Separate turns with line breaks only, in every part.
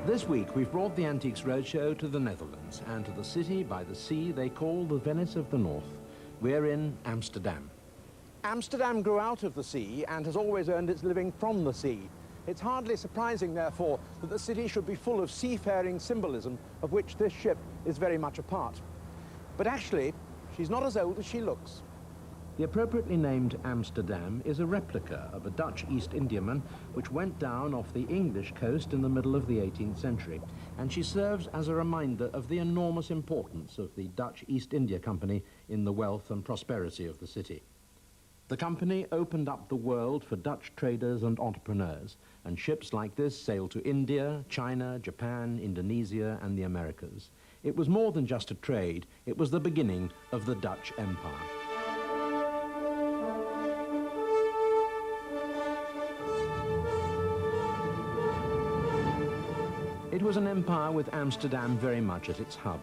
This week we've brought the Antiques Roadshow to the Netherlands and to the city by the sea they call the Venice of the North. We're in Amsterdam. Amsterdam grew out of the sea and has always earned its living from the sea. It's hardly surprising, therefore, that the city should be full of seafaring symbolism, of which this ship is very much a part. But actually, she's not as old as she looks. The appropriately named Amsterdam is a replica of a Dutch East Indiaman which went down off the English coast in the middle of the 18th century, and she serves as a reminder of the enormous importance of the Dutch East India Company in the wealth and prosperity of the city. The company opened up the world for Dutch traders and entrepreneurs, and ships like this sailed to India, China, Japan, Indonesia, and the Americas. It was more than just a trade, it was the beginning of the Dutch Empire. It was an empire with Amsterdam very much at its hub.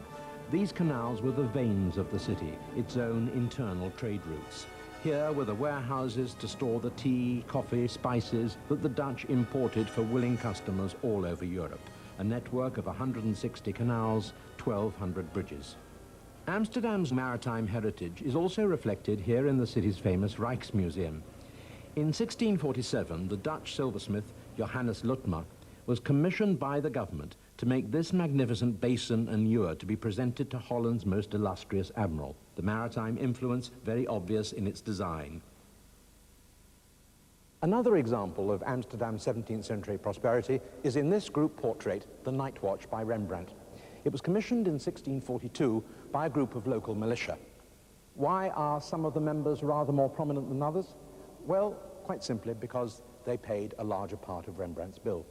These canals were the veins of the city, its own internal trade routes. Here were the warehouses to store the tea, coffee, spices that the Dutch imported for willing customers all over Europe. A network of 160 canals, 1,200 bridges. Amsterdam's maritime heritage is also reflected here in the city's famous Rijksmuseum. In 1647, the Dutch silversmith Johannes Lutmer was commissioned by the government to make this magnificent basin and ewer to be presented to Holland's most illustrious admiral, the maritime influence very obvious in its design. Another example of Amsterdam's 17th century prosperity is in this group portrait, The Night Watch by Rembrandt. It was commissioned in 1642 by a group of local militia. Why are some of the members rather more prominent than others? Well, quite simply because they paid a larger part of Rembrandt's bill.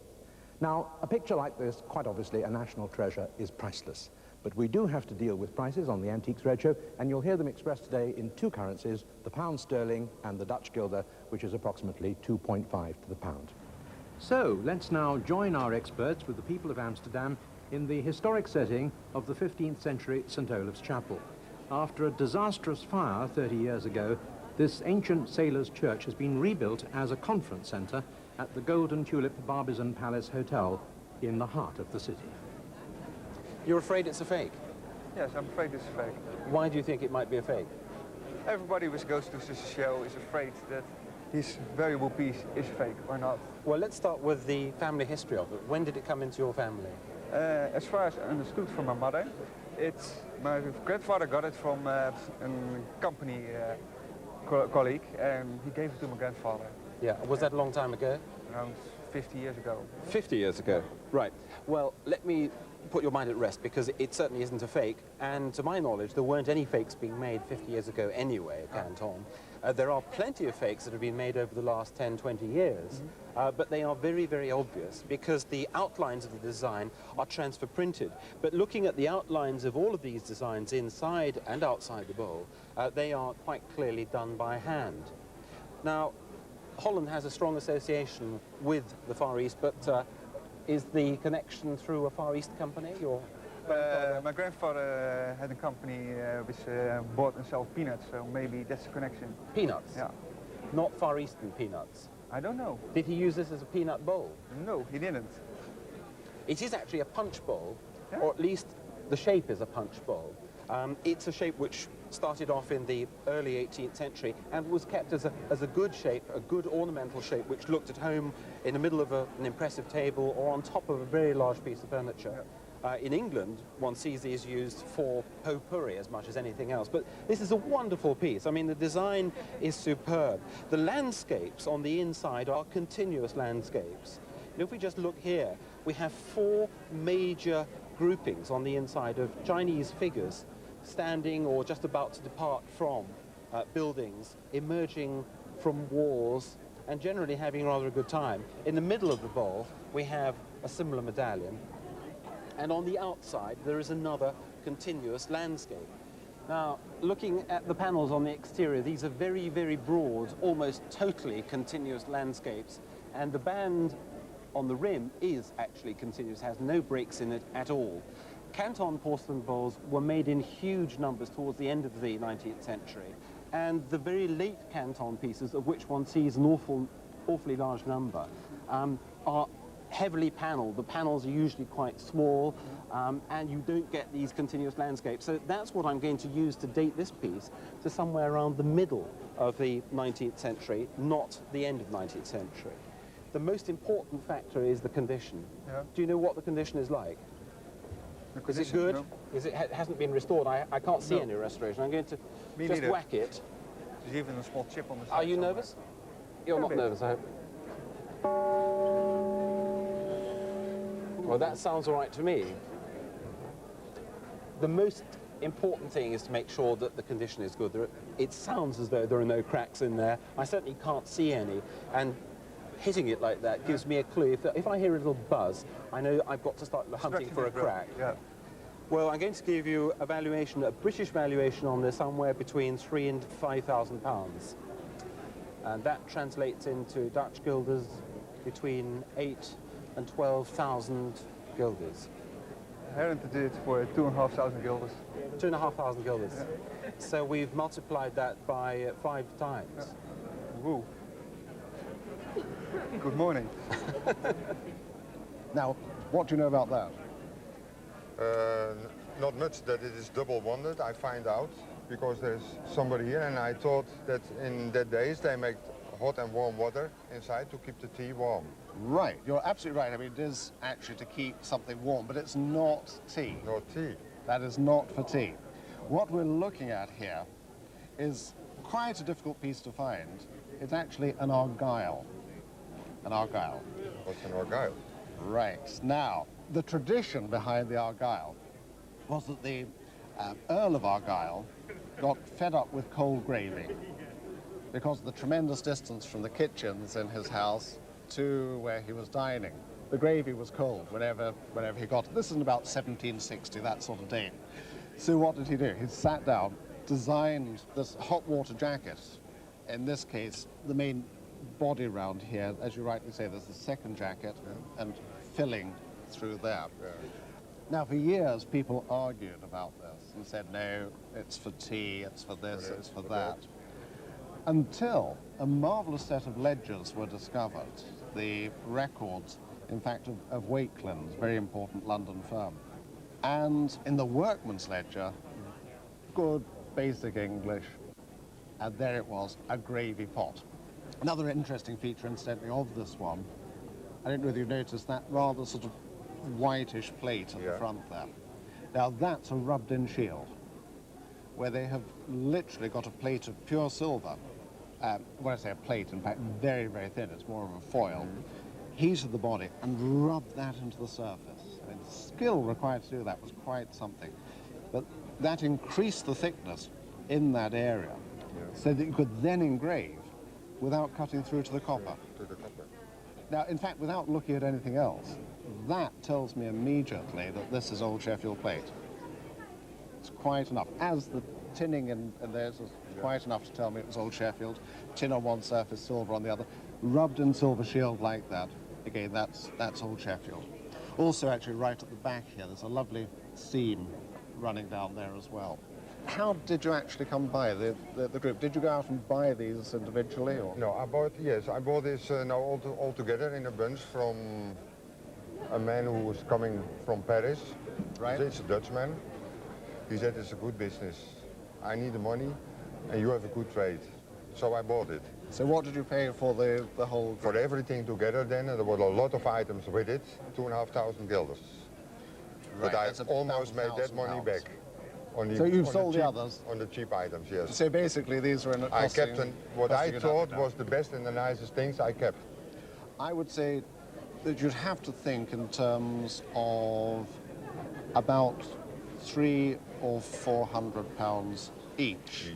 Now, a picture like this, quite obviously a national treasure, is priceless. But we do have to deal with prices on the Antiques Roadshow, and you'll hear them expressed today in two currencies, the pound sterling and the Dutch guilder, which is approximately 2.5 to the pound. So, let's now join our experts with the people of Amsterdam in the historic setting of the 15th century St. Olaf's Chapel. After a disastrous fire 30 years ago, this ancient sailors' church has been rebuilt as a conference centre at the Golden Tulip Barbizon Palace Hotel in the heart of the city.
You're afraid it's a fake?
Yes, I'm afraid it's a fake.
Why do you think it might be a fake?
Everybody who goes to the show is afraid that this valuable piece is fake or not.
Well, let's start with the family history of it. When did it come into your family?
As far as I understood from my mother, my grandfather got it from a company colleague, and he gave it to my grandfather.
Yeah, was that a long time ago?
Around 50 years ago.
50 years ago, right. Well, let me put your mind at rest, because it certainly isn't a fake, and to my knowledge, there weren't any fakes being made 50 years ago anyway at Canton. There are plenty of fakes that have been made over the last 10, 20 years, but they are very, very obvious because the outlines of the design are transfer printed. But looking at the outlines of all of these designs inside and outside the bowl, they are quite clearly done by hand. Now, Holland has a strong association with the Far East, but is the connection through a Far East company?
My grandfather had a company which bought and sold peanuts, so maybe that's the connection.
Peanuts?
Yeah.
Not Far Eastern peanuts?
I don't know.
Did he use this as a peanut bowl?
No, he didn't.
It is actually a punch bowl,
yeah?
Or at least the shape is a punch bowl. It's a shape which started off in the early 18th century and was kept as a good shape, a good ornamental shape, which looked at home in the middle of an impressive table or on top of a very large piece of furniture. Yeah. In England, one sees these used for potpourri as much as anything else. But this is a wonderful piece. I mean, the design is superb. The landscapes on the inside are continuous landscapes. And if we just look here, we have four major groupings on the inside of Chinese figures standing or just about to depart from buildings, emerging from wars, and generally having rather a good time. In the middle of the bowl, we have a similar medallion. And on the outside, there is another continuous landscape. Now, looking at the panels on the exterior, these are very, very broad, almost totally continuous landscapes. And the band on the rim is actually continuous, has no breaks in it at all. Canton porcelain bowls were made in huge numbers towards the end of the 19th century. And the very late Canton pieces, of which one sees an awfully large number, are heavily panelled. The panels are usually quite small, and you don't get these continuous landscapes. So that's what I'm going to use to date this piece to somewhere around the middle of the 19th century, not the end of the 19th century. The most important factor is the condition.
Yeah.
Do you know what the condition is like? Is it good?
No.
Is it hasn't been restored? I can't see
No.
any restoration. I'm going to
Me
just
neither.
whack it.
There's even a small chip on the side.
Are you
somewhere.
nervous? You're
A
not
bit.
nervous, I hope. Well, that sounds all right to me. The most important thing is to make sure that the condition is good. It sounds as though there are no cracks in there. I certainly can't see any, and hitting it like that gives me a clue. If I hear a little buzz, I know I've got to start hunting for a crack.
Yeah.
Well, I'm going to give you a valuation, a British valuation on this, somewhere between £3,000 and £5,000. And that translates into Dutch guilders between 8,000 and 12,000 guilders.
Herent did it for 2,500 guilders.
2,500 guilders. So we've multiplied that by 5 times.
Woo. Good morning.
Now, what do you know about that?
Not much that it is double bonded, I find out, because there's somebody here and I thought that in that days they make hot and warm water inside to keep the tea warm.
Right, you're absolutely right. I mean, it is actually to keep something warm, but it's not tea.
Not tea.
That is not for tea. What we're looking at here is quite a difficult piece to find. It's actually an argyle. An argyle.
What's an argyle?
Right. Now, the tradition behind the argyle was that the Earl of Argyll got fed up with cold gravy because of the tremendous distance from the kitchens in his house to where he was dining. The gravy was cold whenever he got it. This is in about 1760, that sort of date. So what did he do? He sat down, designed this hot water jacket. In this case, the main body round here, as you rightly say, there's the second jacket and filling through there.
Yeah.
Now, for years, people argued about this and said, no, it's for tea, it's for this, it's for that. Until a marvellous set of ledgers were discovered, the records, in fact, of Wakeland's, very important London firm. And in the workman's ledger, good basic English, and there it was, a gravy pot. Another interesting feature, incidentally, of this one, I don't know whether you noticed that rather sort of whitish plate at the front there. Now, that's a rubbed-in shield, where they have literally got a plate of pure silver. When I say a plate, in fact, very, very thin. It's more of a foil. Heated the body and rubbed that into the surface. I mean, the skill required to do that was quite something. But that increased the thickness in that area so that you could then engrave without cutting through to the copper.
To the copper.
Now, in fact, without looking at anything else, that tells me immediately that this is Old Sheffield plate. It's quite enough. As the tinning in theirs was quite enough to tell me it was Old Sheffield. Tin on one surface, silver on the other. Rubbed in silver shield like that. Again, that's Old Sheffield. Also, actually, right at the back here, there's a lovely seam running down there as well. How did you actually come by the group? Did you go out and buy these individually, or?
No, I bought this now all together in a bunch from a man who was coming from Paris.
Right.
It's a Dutchman. He said it's a good business. I need the money and you have a good trade. So I bought it.
So what did you pay for the whole?
For everything together then, there were a lot of items with it, 2,500 guilders. But I
that's
almost made that money
£1,000.
back. On the,
So you've
on
sold the
cheap-
others?
On the cheap items, yes.
So basically these were in
I kept what I
costing you
thought
nothing.
was the best and the nicest things I kept.
I would say that you'd have to think in terms of about £300 or £400 each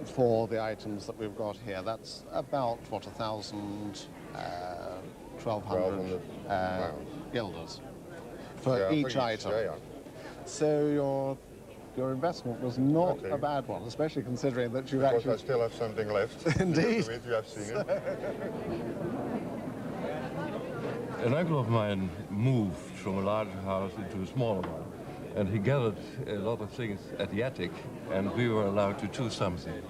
for the items that we've got here. That's about, what, 1,000, 1,200
pounds.
guilders for
Yeah,
each item.
Yeah, yeah.
So your investment was not
Okay.
a bad one, especially considering that you've
Because I
actually...
still have something left.
Indeed.
You have seen it.
An uncle of mine moved from a larger house into a smaller one, and he gathered a lot of things at the attic, and we were allowed to choose something.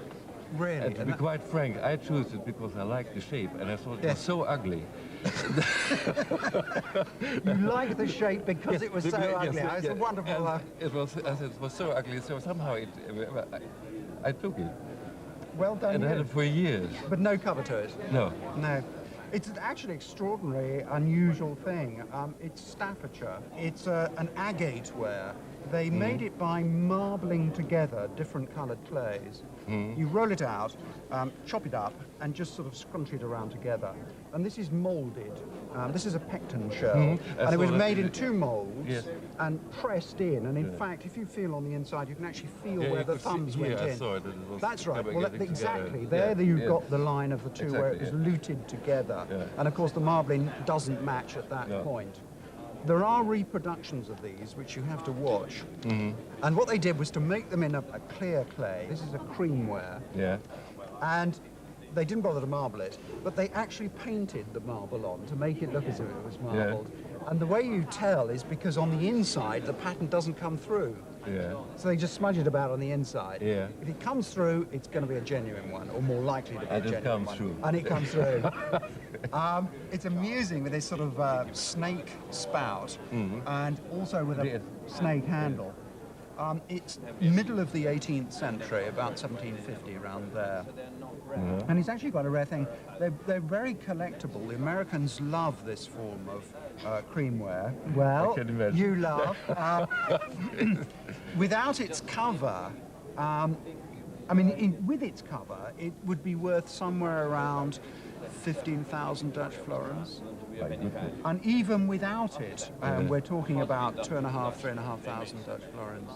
Really?
And to be quite frank, I chose it because I liked the shape, and I thought it was so ugly.
You liked the shape because it was so ugly.
Yes,
It's a wonderful...
it was so ugly, so somehow I took it.
Well done,
And I had
you.
it for years.
But no cover to it?
No.
No. It's an actually extraordinary, unusual thing. It's Staffordshire. It's an agate ware. They made it by marbling together different coloured clays. You roll it out, chop it up, and just sort of scrunch it around together. And this is moulded. This is a pecten shell. And it was made in 2 moulds and pressed in. And in fact, if you feel on the inside, you can actually feel where the thumbs went in.
I saw it. It was
That's right. Well, exactly.
Together.
There you've got the line of the two where it was
Exactly,
luted together.
Yeah.
And of course, the marbling doesn't match at that point. There are reproductions of these which you have to watch. And what they did was to make them in a clear clay. This is a creamware.
Yeah.
And they didn't bother to marble it, but they actually painted the marble on to make it look as if it was marbled. And the way you tell is because on the inside, the pattern doesn't come through.
Yeah.
So they just smudge it about on the inside.
Yeah.
If it comes through, it's going to be a genuine one, or more likely to be
And
a
it
genuine
comes
one.
through.
And it comes through. It's amusing with this sort of snake spout, and also with a snake handle. It's middle of the 18th century, about 1750, around there. And it's actually quite a rare thing. They're very collectible. The Americans love this form of creamware. Well,
I can imagine.
you laugh. Without its cover, with its cover, it would be worth somewhere around 15,000 Dutch florins. And even without it, we're talking about 2,500, 3,500 Dutch florins.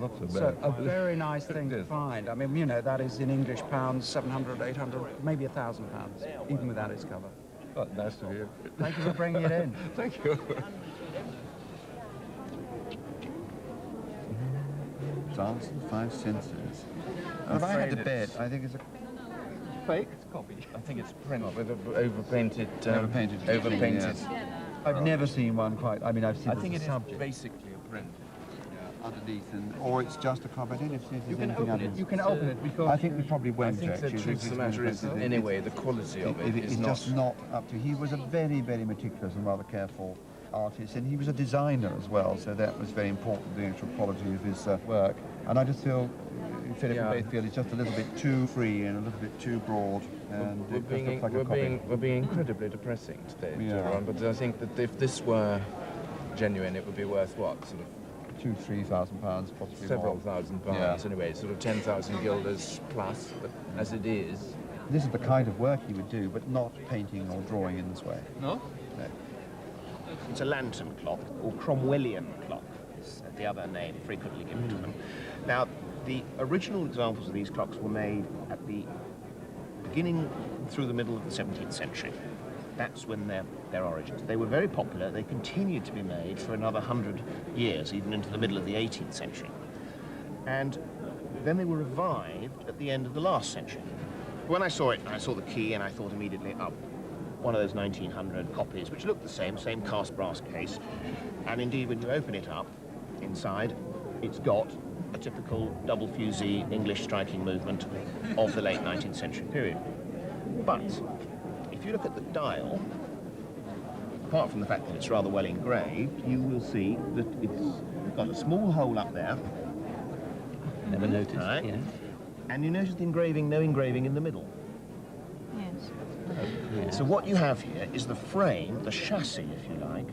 Not so bad.
So a very nice thing to find. I mean, you know, that is in English pounds, 700, 800, maybe 1,000 pounds, even without its cover.
Oh, nice to hear.
Thank you for bringing it in.
Thank you.
Dance of the Five Senses. If I had to bet, I think it's a
Fake?
Copy.
I think it's print with overpainted.
overpainted.
Overpainted.
Yes.
I've never seen one quite. I mean, I've seen
I
it
think
as
it
a
is
subject.
basically a print.
Underneath, or it's just a copy. I don't know if there's
You can
anything
open it.
underneath.
You can open it because
I think we probably
I
won't
think the
actually.
truth of the matter is that anyway, the quality of it is
It's
not.
just not up to. He was a very, very meticulous and rather careful artist, and he was a designer as well, so that was very important, the actual quality of his work. And I just feel, Philip and Faith feel it's just a little bit too free and a little bit too broad, and
We're
it just looks like a copy.
we're being incredibly depressing today,
Yeah.
Ron, but I think that if this were genuine, it would be worth what, sort of
£2,000-3,000, possibly
several
more.
thousand pounds
Yeah.
anyway, sort of 10,000 guilders plus, but as it is.
This is the kind of work he would do, but not painting or drawing in this way.
No?
No.
It's a lantern clock, or Cromwellian clock, is the other name frequently given to them. Now, the original examples of these clocks were made at the beginning through the middle of the 17th century. That's when their origins. They were very popular. They continued to be made for another 100 years, even into the middle of the 18th century. And then they were revived at the end of the last century. When I saw it, I saw the key, and I thought immediately, oh, one of those 1900 copies, which looked the same cast brass case. And indeed, when you open it up, inside, it's got a typical double fusee English striking movement of the late 19th century period. But if you look at the dial, apart from the fact that it's rather well engraved, you will see that it's got a small hole up there.
Never noticed,
Right.
yes.
And you notice the engraving, no engraving in the middle.
Yes.
So what you have here is the frame, the chassis, if you like,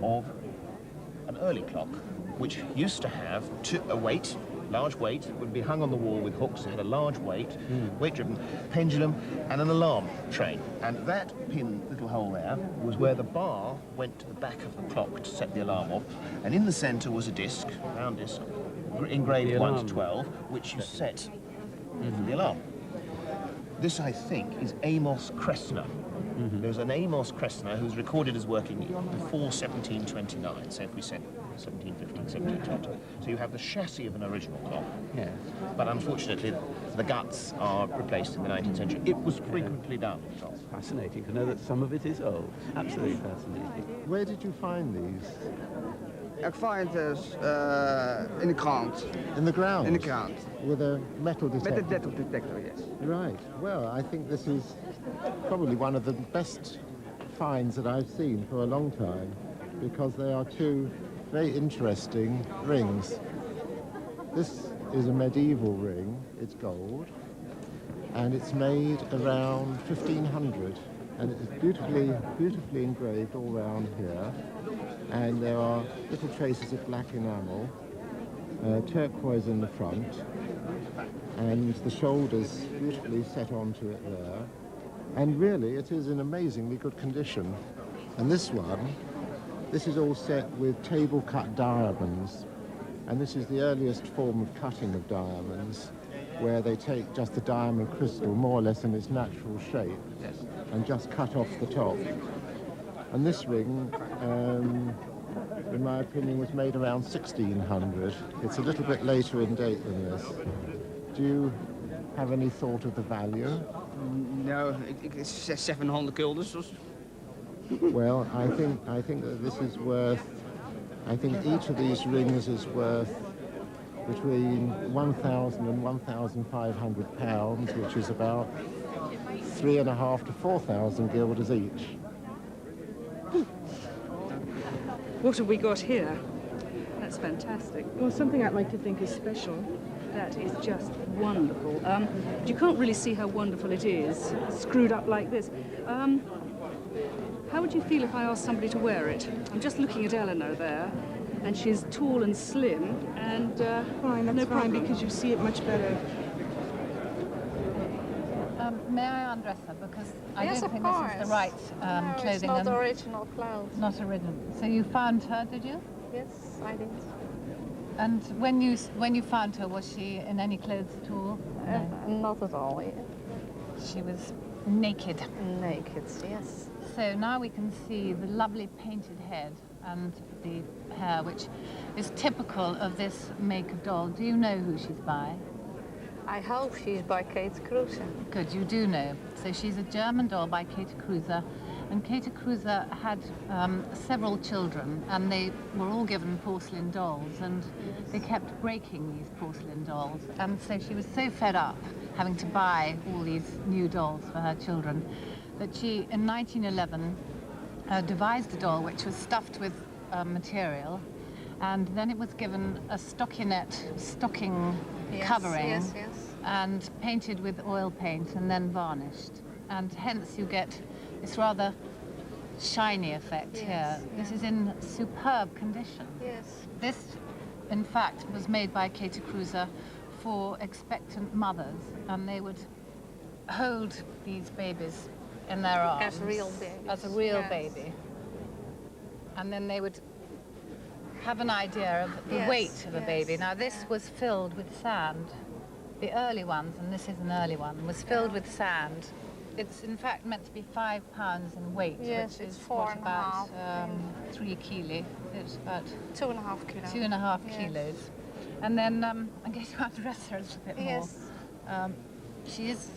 of an early clock, which used to have a weight, large weight, would be hung on the wall with hooks. It had a large weight, weight-driven pendulum, and an alarm train. And that little hole there, was where the bar went to the back of the clock to set the alarm off. And in the centre was a disc, round disc, engraved 1 to 12, which you set for the alarm. This, I think, is Amos Kressner. There's an Amos Kressner who's recorded as working before 1729, so if we said 1715, 1720. So you have the chassis of an original clock, but unfortunately the guts are replaced in the 19th century. It was frequently done.
Fascinating to know that some of it is old. Absolutely fascinating.
Where did you find these?
Ik find this in the ground.
In the ground?
In the ground.
With a metal detector?
With a metal detector, yes.
Right. Well, I think this is probably one of the best finds that I've seen for a long time, because they are two very interesting rings. This is a medieval ring. It's gold, and it's made around 1500, and it is beautifully engraved all around here. And there are little traces of black enamel, turquoise in the front, and the shoulders beautifully set onto it there. And really, it is in amazingly good condition. And this is all set with table-cut diamonds. And this is the earliest form of cutting of diamonds, where they take just the diamond crystal more or less in its natural shape, and just cut off the top. And this ring, in my opinion, was made around 1600. It's a little bit later in date than this. Do you have any thought of the value?
No, it's 700 guldens.
Well, I think that this is worth. I think each of these rings is worth between 1,000 and 1,500 pounds, which is about 3,500 to 4,000 guilders each.
What have we got here? That's fantastic.
Well, something I'd like to think is special.
That is just wonderful. You can't really see how wonderful it is, screwed up like this. How would you feel if I asked somebody to wear it? I'm just looking at Eleanor there, and she's tall and slim, and
fine, that's
no
fine,
problem.
because you see it much better.
May I undress her? Because I
Yes,
don't
of
think
course.
this is the right
No,
clothing.
it's not
and
original clothes.
Not original. So you found her, did you?
Yes, I did.
And when you found her, was she in any clothes at all? No.
Not at all.
She was naked.
Naked, yes.
So now we can see the lovely painted head and the hair, which is typical of this make of doll. Do you know who she's by?
I hope she's by Kate Kruse.
Good, you do know. So she's a German doll by Kate Kruse. And Kate Kruse had several children, and they were all given porcelain dolls, and they kept breaking these porcelain dolls. And so she was so fed up having to buy all these new dolls for her children that she, in 1911, devised a doll which was stuffed with material, and then it was given a stocking covering and painted with oil paint and then varnished. And hence you get this rather shiny effect here. This is in superb condition.
Yes.
This, in fact, was made by Kate Kruse for expectant mothers, and they would hold these babies in their arms.
As real babies.
As a real baby. And then they would have an idea of the weight of a baby. Now, this was filled with sand. The early ones, and this is an early one, was filled with sand. It's in fact meant to be 5 pounds in weight,
Yes,
which
it's
is
4.5.
about 3 kilo. It's about
2.5 kilos.
2.5 kilos. And then I'm going to undress her a little bit more.
Yes.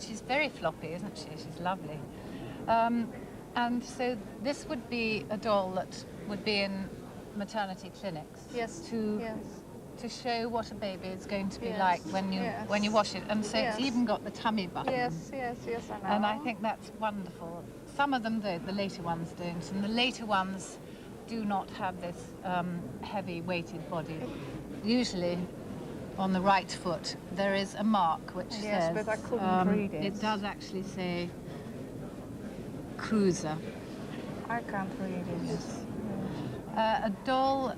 She's very floppy, isn't she? She's lovely. And so this would be a doll that would be in maternity clinics.
Yes.
To show what a baby is going to be
Yes.
like when you wash it. And so
Yes.
it's even got the tummy button.
Yes, I know.
And I think that's wonderful. Some of them don't, the later ones don't. And the later ones do not have this heavy weighted body. Usually on the right foot there is a mark which says...
Yes, but I couldn't read it.
It does actually say Kruse.
I can't read it.
Yes. A doll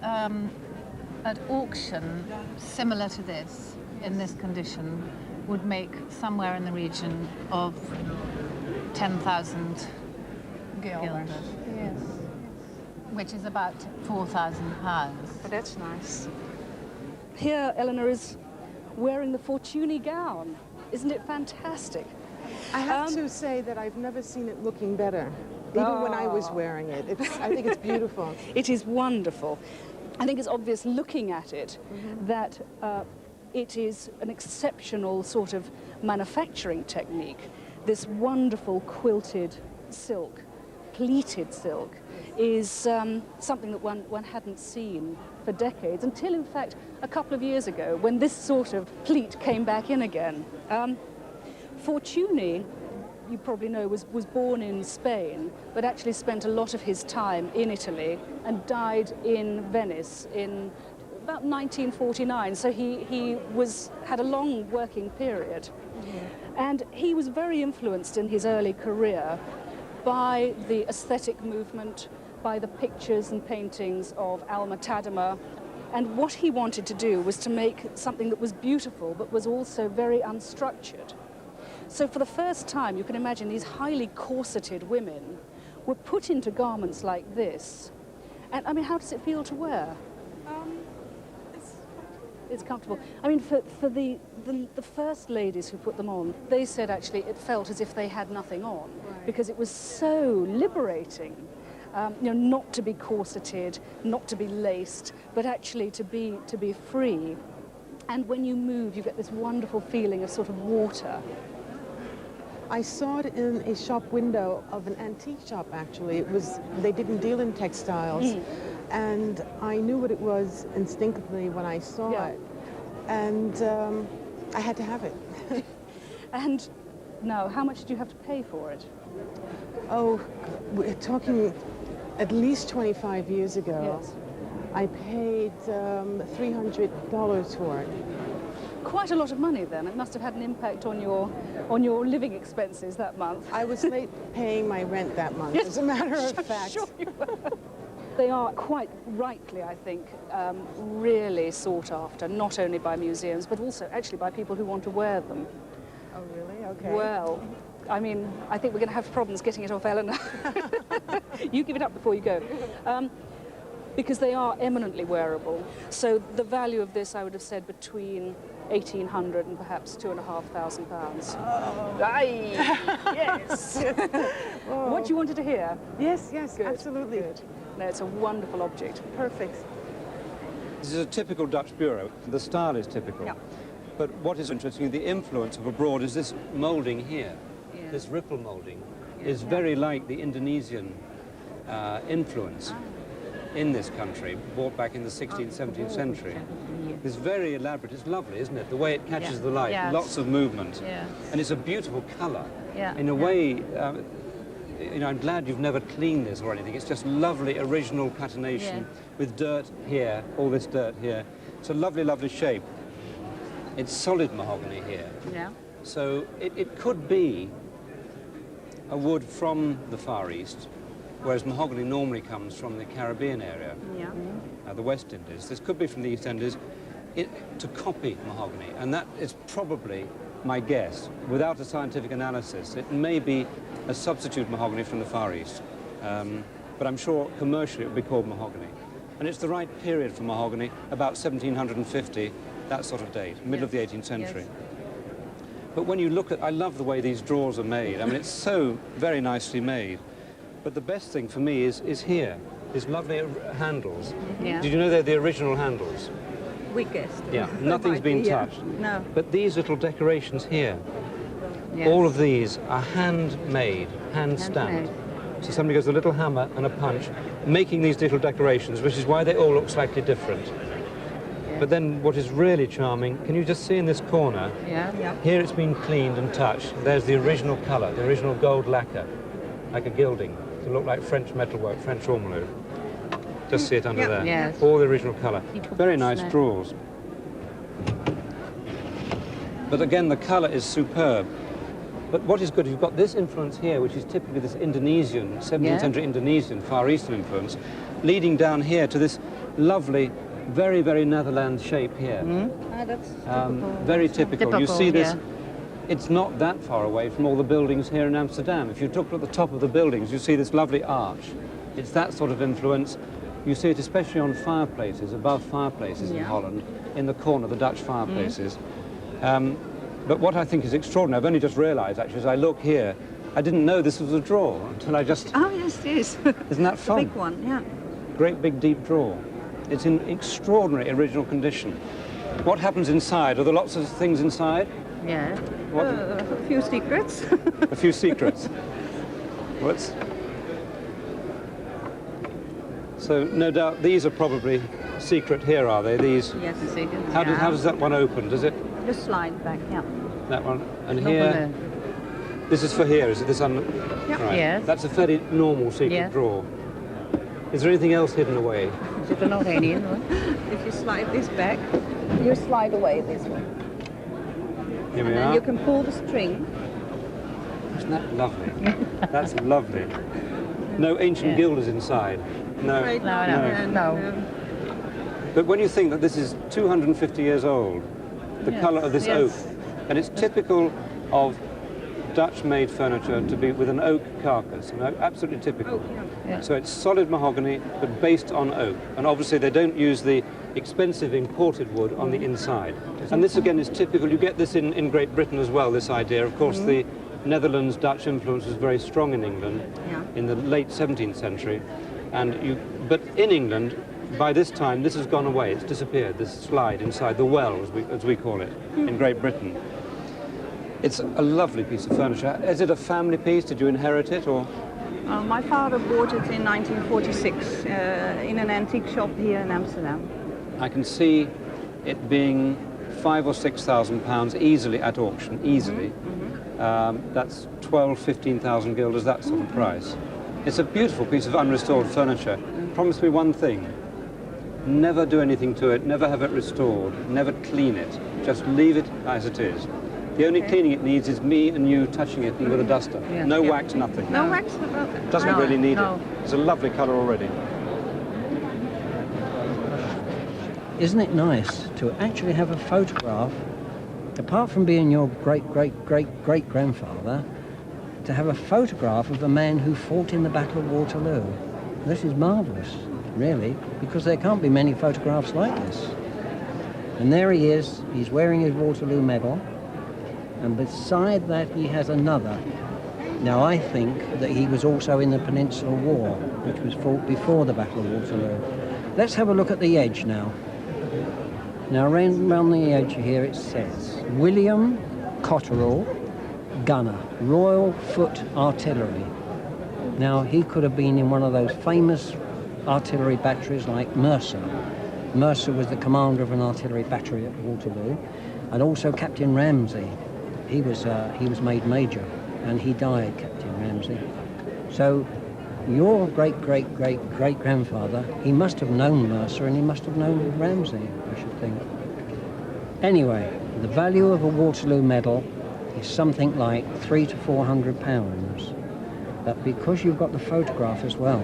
at auction similar to this, in this condition, would make somewhere in the region of 10,000 guilders.
Yes.
Which is about £4,000.
But that's nice.
Here, Eleanor is wearing the Fortuny Gown. Isn't it fantastic?
I have to say that I've never seen it looking better, even when I was wearing it. I think it's beautiful.
It is wonderful. I think it's obvious looking at it that it is an exceptional sort of manufacturing technique. This wonderful quilted silk, pleated silk, is something that one hadn't seen for decades, until in fact a couple of years ago when this sort of pleat came back in again. Fortuny, you probably know, was born in Spain, but actually spent a lot of his time in Italy and died in Venice in about 1949. So he had a long working period. And he was very influenced in his early career by the aesthetic movement, by the pictures and paintings of Alma Tadema. And what he wanted to do was to make something that was beautiful, but was also very unstructured. So for the first time, you can imagine these highly corseted women were put into garments like this. And I mean, how does it feel to wear? It's comfortable. I mean, for the first ladies who put them on, they said actually it felt as if they had nothing on, because it was so liberating, you know, not to be corseted, not to be laced, but actually to be free. And when you move, you get this wonderful feeling of sort of water.
I saw it in a shop window of an antique shop, actually. They didn't deal in textiles. And I knew what it was instinctively when I saw it. And I had to have it.
And now, how much did you have to pay for it?
Oh, we're talking at least 25 years ago.
Yes.
I paid $300 for it.
Quite a lot of money then. It must have had an impact on your living expenses that month.
I was late paying my rent that month, as a matter of fact.
Sure you were. They are quite rightly, I think, really sought after, not only by museums, but also actually by people who want to wear them.
Oh, really? Okay.
Well, I mean, I think we're going to have problems getting it off Eleanor. You give it up before you go. Because they are eminently wearable. So the value of this, I would have said, between £1,800 and perhaps £2,500.
Oh.
Aye! Yes!
Oh.
What you wanted to hear?
Yes,
Good.
absolutely.
Good. No, it's a wonderful object.
Perfect.
This is a typical Dutch bureau. The style is typical.
Yeah.
But what is interesting, the influence of abroad is this moulding here.
Yeah.
This ripple moulding is very like the Indonesian influence in this country, brought back in the 16th, 17th century. It's very elaborate. It's lovely, isn't it? The way it catches the light, lots of movement. And it's a beautiful colour. In a way, you know, I'm glad you've never cleaned this or anything. It's just lovely original patination with dirt here, all this dirt here. It's a lovely, lovely shape. It's solid mahogany here. So it could be a wood from the Far East, whereas mahogany normally comes from the Caribbean area, the West Indies. This could be from the East Indies to copy mahogany, and that is probably my guess. Without a scientific analysis, it may be a substitute mahogany from the Far East, but I'm sure commercially it would be called mahogany. And it's the right period for mahogany, about 1750, that sort of date, middle of the 18th century. But when you look at, I love the way these drawers are made. I mean, it's so very nicely made. But the best thing for me is here, these lovely handles. Did you know they're the original handles?
We guessed.
Yeah, nothing's been touched.
No.
But these little decorations here, all of these are handmade, hand-stamped. So somebody goes with a little hammer and a punch, making these little decorations, which is why they all look slightly different. But then what is really charming, can you just see in this corner, here it's been cleaned and touched. There's the original colour, the original gold lacquer, like a gilding, to look like French metalwork, French ormolu. Just see it under there. All the original colour. Very nice drawers. But again, the colour is superb. But what is good, you've got this influence here, which is typically this Indonesian, 17th century Indonesian, Far Eastern influence, leading down here to this lovely, very, very Netherlands shape here.
That's
very typical. You see this, it's not that far away from all the buildings here in Amsterdam. If you look at the top of the buildings, you see this lovely arch. It's that sort of influence. You see it especially on fireplaces, above fireplaces in Holland, in the corner, the Dutch fireplaces. But what I think is extraordinary, I've only just realised actually, as I look here, I didn't know this was a drawer until I just...
Oh, yes, it is.
Isn't that fun?
A big one, yeah.
Great big deep drawer. It's in extraordinary original condition. What happens inside? Are there lots of things inside?
Yeah.
What?
A few secrets.
A few secrets. What's... So no doubt these are probably secret here, are they? These.
Yes, the secret.
How does that one open? Does it?
Just slide back, yeah.
That one. And
Not
here.
below.
This is for here. Is it this?
Yep.
Right.
Yes.
That's a fairly normal secret
Yes.
drawer. Is there anything else hidden away?
Is it not any? If you slide this back, you slide away this way.
Here we
And then
are.
you can pull the string.
Isn't that lovely? That's lovely. No ancient gilders inside. No.
No.
But when you think that this is 250 years old, the
Yes,
colour of this
yes.
oak, and it's typical of Dutch-made furniture to be with an oak carcass, absolutely typical.
Yeah.
So it's solid mahogany, but based on oak. And obviously they don't use the expensive imported wood on the inside. And this again is typical. You get this in Great Britain as well, this idea. Of course, the Netherlands Dutch influence was very strong in England in the late 17th century. But in England, by this time, this has gone away. It's disappeared, this slide inside the well, as we call it, in Great Britain. It's a lovely piece of furniture. Is it a family piece? Did you inherit it, or?
My father bought it in 1946 in an antique shop here in Amsterdam.
I can see it being £5,000 or £6,000 easily at auction, easily. That's 12, 15,000 guilders, that sort of price. It's a beautiful piece of unrestored furniture. Promise me one thing. Never do anything to it, never have it restored, never clean it. Just leave it as it is. The only cleaning it needs is me and you touching it with a duster. No wax, nothing.
No wax?
Doesn't really need it. It's a lovely colour already.
Isn't it nice to actually have a photograph, apart from being your great-great-great-great-grandfather, to have a photograph of a man who fought in the Battle of Waterloo? This is marvellous, really, because there can't be many photographs like this. And there he is, he's wearing his Waterloo Medal, and beside that he has another. Now I think that he was also in the Peninsular War, which was fought before the Battle of Waterloo. Let's have a look at the edge now. Now around the edge here it says, William Cotterell, gunner, Royal Foot Artillery. Now he could have been in one of those famous artillery batteries like Mercer. Mercer was the commander of an artillery battery at Waterloo, and also Captain Ramsay. He was made major, and he died, Captain Ramsay. So your great-great-great-great-grandfather, he must have known Mercer and he must have known Ramsay, I should think. Anyway, the value of a Waterloo medal is something like £300 to £400. But because you've got the photograph as well,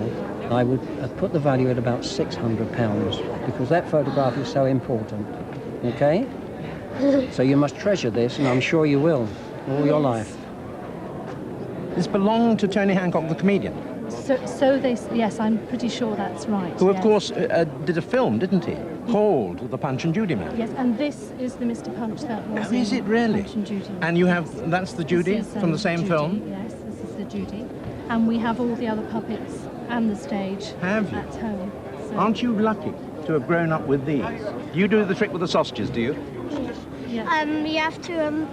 I would put the value at about £600 because that photograph is so important, okay? So you must treasure this, and I'm sure you will, all your life.
This belonged to Tony Hancock, the comedian.
Yes, I'm pretty sure that's right.
Who, of course, did a film, didn't he? Called The Punch and Judy Man.
Yes, and this is the Mr. Punch that was
Is it really?
Punch and Judy.
And you have, that's the Judy from the same
Judy,
film?
Yes, this is the Judy. And we have all the other puppets and the stage
Have you?
at home. So.
Aren't you lucky to have grown up with these? You do the trick with the sausages, do you?
Yeah.
You have to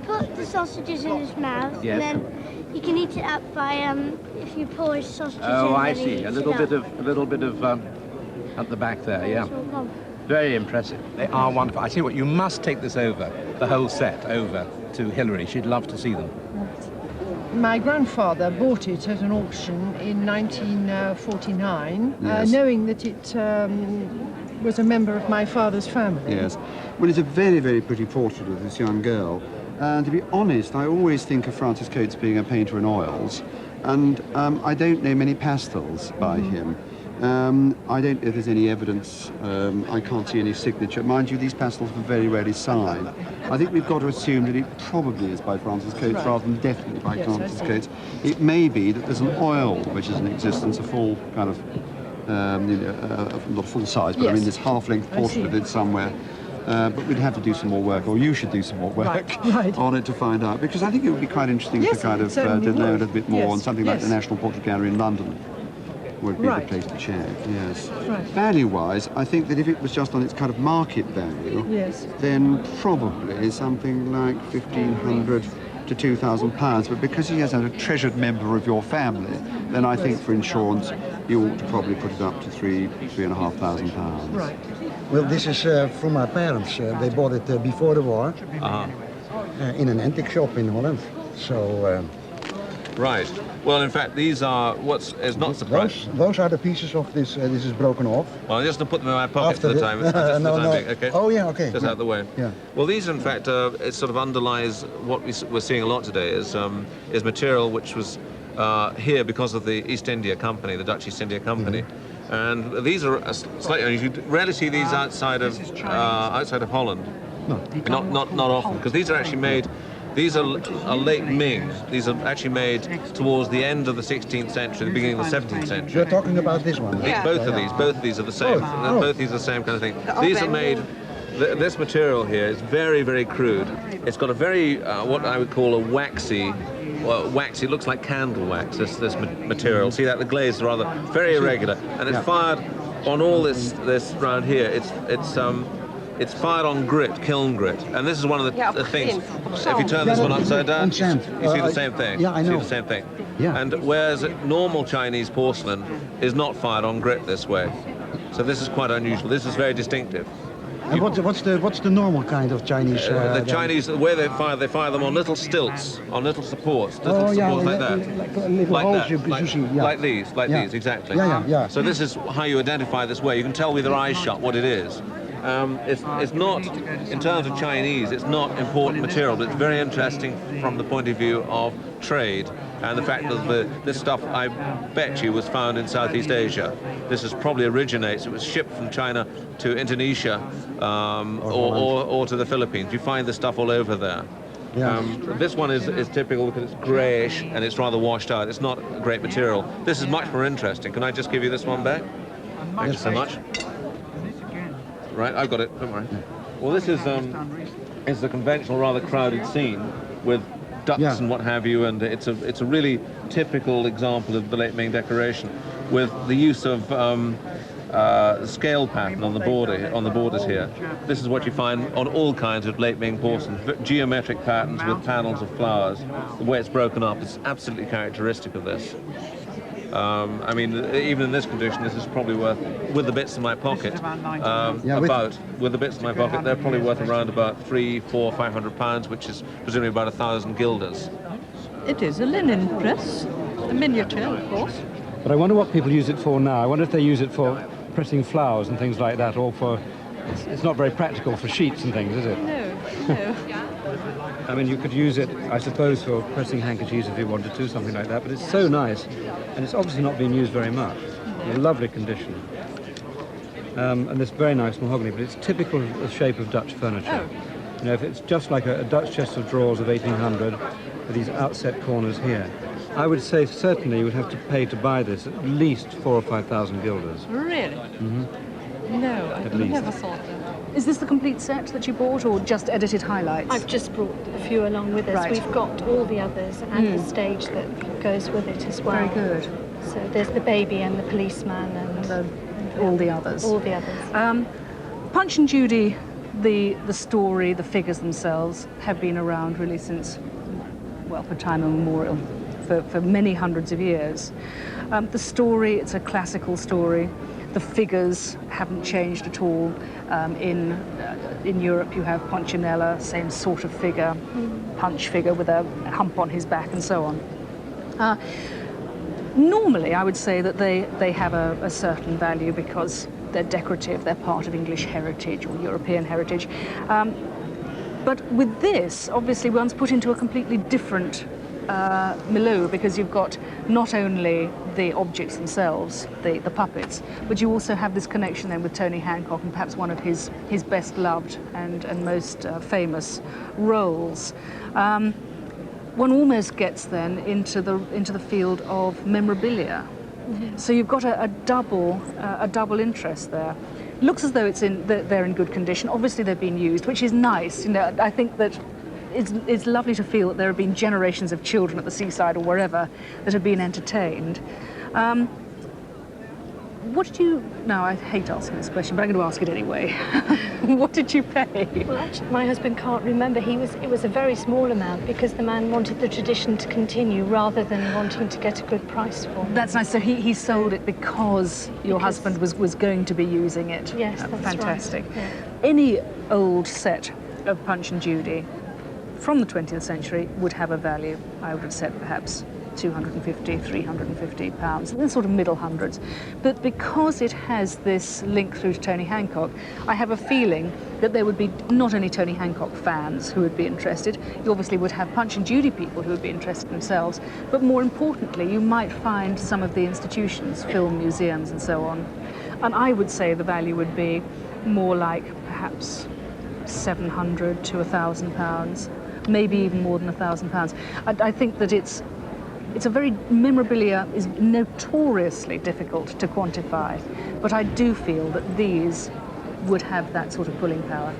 put the sausages in his mouth,
Yes.
and then he can eat it up by if you pour his sausages in.
Oh, I
then he
see.
eats
A little
it
bit
up.
of at the back there, yeah.
It's all gone.
Very impressive. They are wonderful. I see what you must take this over, the whole set over to Hilary. She'd love to see them.
My grandfather bought it at an auction in 1949,
Yes.
knowing that it was a member of my father's family.
Yes. Well, it's a very, very pretty portrait of this young girl. And to be honest, I always think of Francis Coates being a painter in oils. And I don't know many pastels by him. I don't know if there's any evidence. I can't see any signature. Mind you, these pastels were very rarely signed. I think we've got to assume that it probably is by Francis Coates
Right.
rather than definitely by
Yes,
Francis
I see.
Coates. It may be that there's an oil which is in existence, a full kind of, not full size, but I
Yes.
mean this half-length
I
portrait
see.
of it somewhere. But we'd have to do some more work, or you should do some more work
Right.
on it to find out, because I think it would be quite interesting
Yes,
to kind
it
of
certainly
to know a
would.
little bit more
Yes,
on something like the
yes.
National Portrait Gallery in London. Would be
Right.
the place to check, yes.
Right.
Value-wise, I think that if it was just on its kind of market value,
Yes.
then probably something like 1,500 to to £2,000, but because he is a treasured member of your family, then I think for insurance you ought to probably put it up to £3,500.
Right. Well, this is from my parents. They bought it before the war in an antique shop in Holland. So.
Right. Well, in fact, these are is not surprising.
Those are the pieces of this. This is broken off.
Well, I'm just going to put them in my pocket for the time.
No.
Okay.
Oh yeah. Okay.
Just out of the way.
Yeah.
Well, these, in fact, it sort of underlies what we're seeing a lot today is material which was here because of the East India Company, the Dutch East India Company. Mm-hmm. And these are slightly unusual. You rarely see these outside of Holland. No. Not often, because these are actually made. These are late Ming. These are actually made towards the end of the 16th century, the beginning of the 17th century.
You're talking about this one?
Yeah. Both of these are the same. Both these are the same kind of thing. These are made. This material here is very, very crude. It's got a very what I would call a waxy. It looks like candle wax. This material. See that the glaze is rather very irregular, and it's fired on all this round here. It's fired on grit, kiln grit, and this is one of the things. If you turn this one upside down, you see the same thing.
Yeah, I know.
You see the same thing.
Yeah.
And whereas normal Chinese porcelain is not fired on grit this way, so this is quite unusual. This is very distinctive.
And what's the normal kind of Chinese?
The Chinese, the way they fire them on little stilts, on little supports, like that, like these, exactly.
Yeah.
So this is how you identify this way. You can tell with your eyes shut what it is. It's not, in terms of Chinese, it's not important material, but it's very interesting from the point of view of trade and the fact that this stuff, I bet you, was found in Southeast Asia. This probably originates, it was shipped from China to Indonesia or to the Philippines. You find this stuff all over there.
Yeah.
This one is typical because it's greyish and it's rather washed out. It's not great material. This is much more interesting. Can I just give you this one back? Thank you so much. Right, I've got it, don't worry. Well, this is the conventional, rather crowded scene with ducks and what have you, and it's a really typical example of the late Ming decoration, with the use of scale pattern on the borders here. This is what you find on all kinds of late Ming porcelain, geometric patterns with panels of flowers. The way it's broken up is absolutely characteristic of this. I mean, even in this condition, this is probably worth, with the bits in my pocket, with the bits in my pocket, they're probably worth around about £300, £400, £500, which is presumably about 1,000 guilders.
It is a linen press, a miniature, of course.
But I wonder what people use it for now. I wonder if they use it for pressing flowers and things like that, or for... It's not very practical for sheets and things, is it?
No.
I mean, you could use it, I suppose, for pressing handkerchiefs if you wanted to, something like that, but it's so nice, and it's obviously not being used very much. In a lovely condition. And this very nice mahogany, but it's typical of the shape of Dutch furniture. You know, if it's just like a Dutch chest of drawers of 1800, with these outset corners here, I would say certainly you would have to pay to buy this at least 4,000 or 5,000 guilders.
Really?
Mm-hmm.
No, I never thought that. Is this the complete set that you bought, or just edited highlights?
I've just brought a few along with us.
Right.
We've got all the others and the stage that goes with it as well.
Very good.
So there's the baby and the policeman and
all the others.
All the others.
Punch and Judy, the story, the figures themselves have been around really since, well, for time immemorial, for many hundreds of years. The story, it's a classical story. The figures haven't changed at all. In Europe, you have Punchinella, same sort of figure, Punch figure with a hump on his back and so on. Normally, I would say that they have a certain value because they're decorative, they're part of English heritage or European heritage. But with this, obviously, one's put into a completely different milieu, because you've got not only the objects themselves, the puppets, but you also have this connection then with Tony Hancock and perhaps one of his best loved and most famous roles. One almost gets then into the field of memorabilia. Mm-hmm. So you've got a double interest there. Looks as though they're in good condition. Obviously they've been used, which is nice. You know, I think that it's lovely to feel that there have been generations of children at the seaside or wherever that have been entertained. What did you... Now, I hate asking this question, but I'm going to ask it anyway. What did you pay?
Well, actually, my husband can't remember. It was a very small amount because the man wanted the tradition to continue rather than wanting to get a good price for it.
That's nice. So he sold it because your husband was going to be using it.
Yes, that's
fantastic.
Right. Yeah.
Any old set of Punch and Judy from the 20th century would have a value, I would have said perhaps 250, 350 pounds, the sort of middle hundreds. But because it has this link through to Tony Hancock, I have a feeling that there would be not only Tony Hancock fans who would be interested, you obviously would have Punch and Judy people who would be interested themselves, but more importantly, you might find some of the institutions, film museums and so on. And I would say the value would be more like perhaps 700 to £1,000, maybe even more than £1,000. I think that it's a very... memorabilia is notoriously difficult to quantify, but I do feel that these would have that sort of pulling power.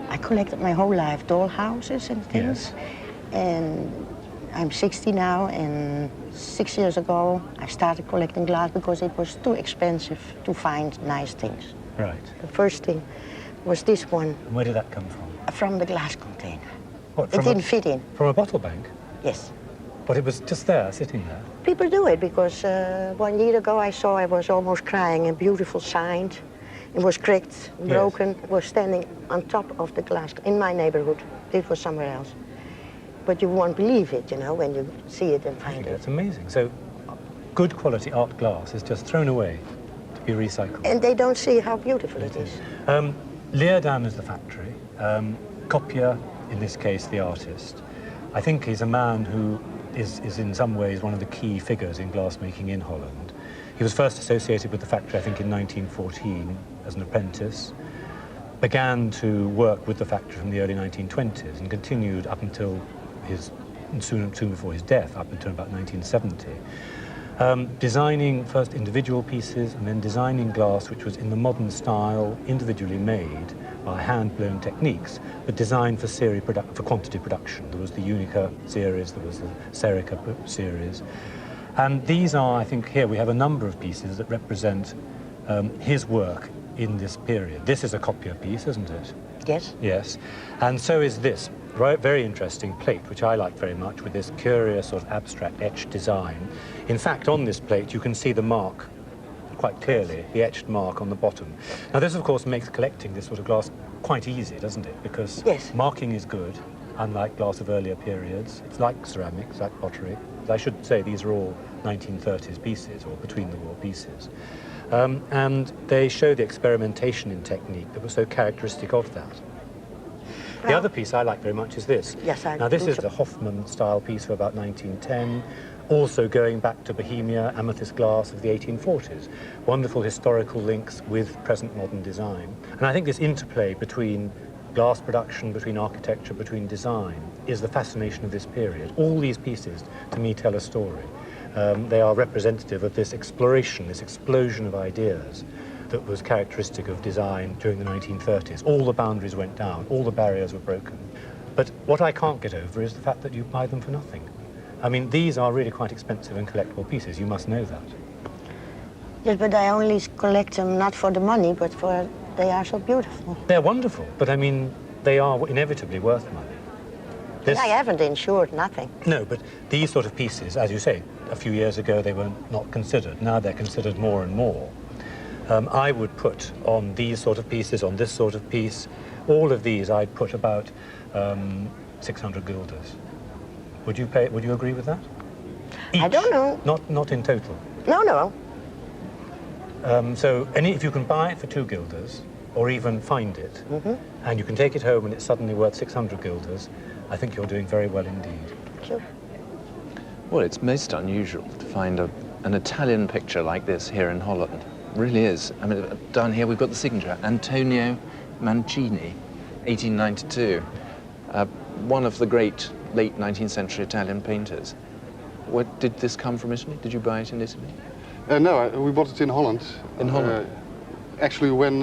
I collected my whole life dollhouses and things.
Yes.
And I'm 60 now, and 6 years ago I started collecting glass because it was too expensive to find nice things.
Right.
The first thing was this one.
And where did that come from?
From the glass container.
What,
it didn't fit in.
From a bottle bank?
Yes.
But it was just there, sitting there?
People do it because 1 year ago I saw I was almost crying, a beautiful sign. It was cracked, broken. It was standing on top of the glass in my neighborhood. It was somewhere else. But you won't believe it, you know, when you see it and find it.
That's amazing. So good quality art glass is just thrown away to be recycled.
And they don't see how beautiful it is.
Leerdam is the factory. Copier, in this case, the artist. I think he's a man who is in some ways one of the key figures in glassmaking in Holland. He was first associated with the factory, I think, in 1914 as an apprentice, began to work with the factory from the early 1920s and continued up until soon before his death, up until about 1970. Designing first individual pieces and then designing glass which was in the modern style, individually made by hand-blown techniques, but designed for for quantity production. There was the Unica series, there was the Serica series. And these are, I think, here we have a number of pieces that represent his work in this period. This is a copier piece, isn't it?
Yes.
Yes. And so is this very interesting plate, which I like very much, with this curious sort of abstract etched design. In fact, on this plate, you can see the mark quite clearly, the etched mark on the bottom. Now, this, of course, makes collecting this sort of glass quite easy, doesn't it? Because marking is good, unlike glass of earlier periods. It's like ceramics, like pottery. I should say these are all 1930s pieces, or between-the-war pieces. And they show the experimentation in technique that was so characteristic of that. The other piece I like very much is this.
Yes,
now, this is the Hoffman-style piece of about 1910, also going back to Bohemia, amethyst glass of the 1840s. Wonderful historical links with present modern design. And I think this interplay between glass production, between architecture, between design, is the fascination of this period. All these pieces, to me, tell a story. They are representative of this exploration, this explosion of ideas that was characteristic of design during the 1930s. All the boundaries went down, all the barriers were broken. But what I can't get over is the fact that you buy them for nothing. I mean, these are really quite expensive and collectible pieces, you must know that.
Yes, but I only collect them not for the money, but they are so beautiful.
They're wonderful, but I mean, they are inevitably worth money.
And I haven't insured nothing.
No, but these sort of pieces, as you say, a few years ago they were not considered. Now they're considered more and more. I would put on these sort of pieces, on this sort of piece, all of these I'd put about 600 guilders. Would you agree with that? Each.
I don't know.
Not in total.
No.
So if you can buy it for 2 guilders, or even find it, and you can take it home and it's suddenly worth 600 guilders, I think you're doing very well indeed.
Sure.
Well, it's most unusual to find an Italian picture like this here in Holland. It really is. I mean, down here we've got the signature, Antonia Mangini, 1892. One of the great late 19th century Italian painters. Did this come from Italy? Did you buy it in Italy?
No, we bought it in Holland.
In Holland?
actually when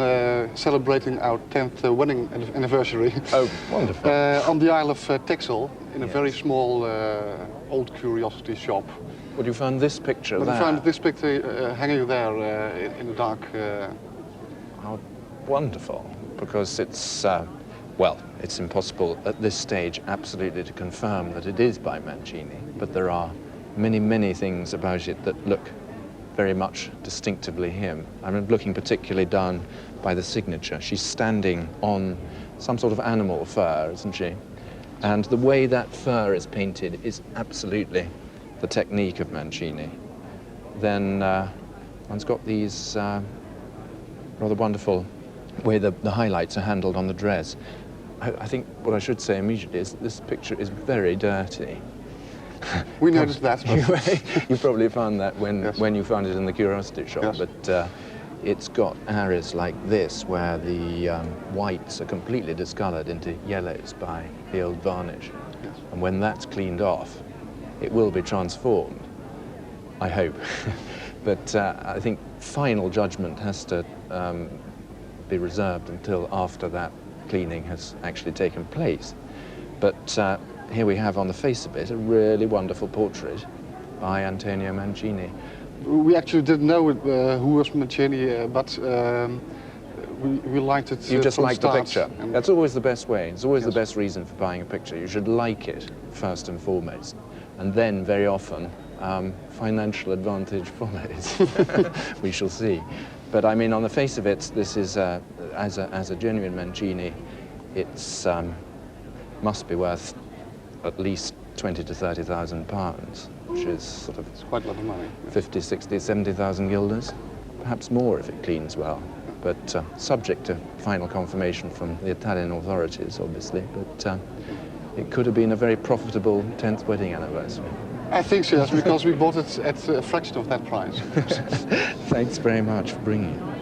celebrating our 10th wedding anniversary.
Oh, wonderful.
On the Isle of Texel, in a very small old curiosity shop.
Well, you found this picture there?
I found this picture hanging there in the dark.
How wonderful, because it's, well, it's impossible at this stage absolutely to confirm that it is by Mangini, but there are many, many things about it that look very much distinctively him. I'm looking particularly down by the signature. She's standing on some sort of animal fur, isn't she? And the way that fur is painted is absolutely the technique of Mangini. Then one's got these rather wonderful way the highlights are handled on the dress. I think what I should say immediately is that this picture is very dirty.
We noticed that.
You probably found that when you found it in the curiosity shop,
yes.
But it's got areas like this where the whites are completely discoloured into yellows by the old varnish.
Yes.
And when that's cleaned off, it will be transformed, I hope. But I think final judgment has to be reserved until after that cleaning has actually taken place. But here we have on the face of it a really wonderful portrait by Antonia Mangini.
We actually didn't know who was Mangini, but we liked it.
You just liked the picture.
And
that's always the best way. It's always the best reason for buying a picture. You should like it first and foremost, and then very often financial advantage follows. We shall see. But I mean, on the face of it, this is as a genuine Mangini, it's must be worth at least 20 to 30,000 pounds, which is sort of,
it's quite a lot of money.
50, 60, 70,000 guilders, perhaps more if it cleans well. But subject to final confirmation from the Italian authorities, obviously. But it could have been a very profitable 10th wedding anniversary.
I think so, yes, because we bought it at a fraction of that price.
Thanks very much for bringing it.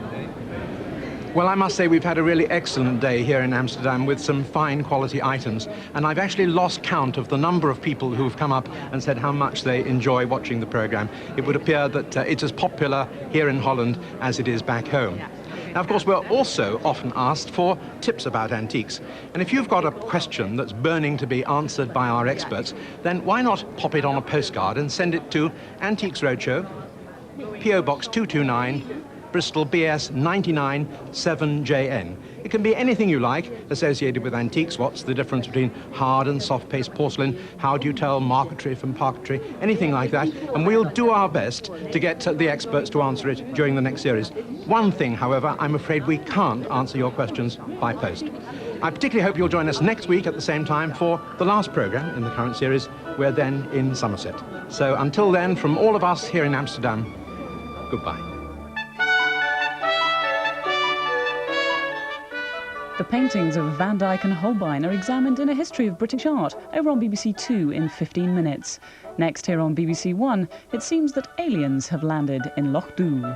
Well, I must say we've had a really excellent day here in Amsterdam with some fine quality items, and I've actually lost count of the number of people who've come up and said how much they enjoy watching the programme. It would appear that it's as popular here in Holland as it is back home. Now, of course, we're also often asked for tips about antiques. And if you've got a question that's burning to be answered by our experts, then why not pop it on a postcard and send it to Antiques Roadshow, P.O. Box 229, Bristol BS 99 7JN. It can be anything you like associated with antiques. What's the difference between hard and soft paste porcelain? How do you tell marquetry from parquetry? Anything like that. And we'll do our best to get the experts to answer it during the next series. One thing, however, I'm afraid we can't answer your questions by post. I particularly hope you'll join us next week at the same time for the last programme in the current series. We're then in Somerset. So until then, from all of us here in Amsterdam, goodbye.
The paintings of Van Dyck and Holbein are examined in A History of British Art over on BBC Two in 15 minutes. Next here on BBC One, it seems that aliens have landed in Loch Dhu.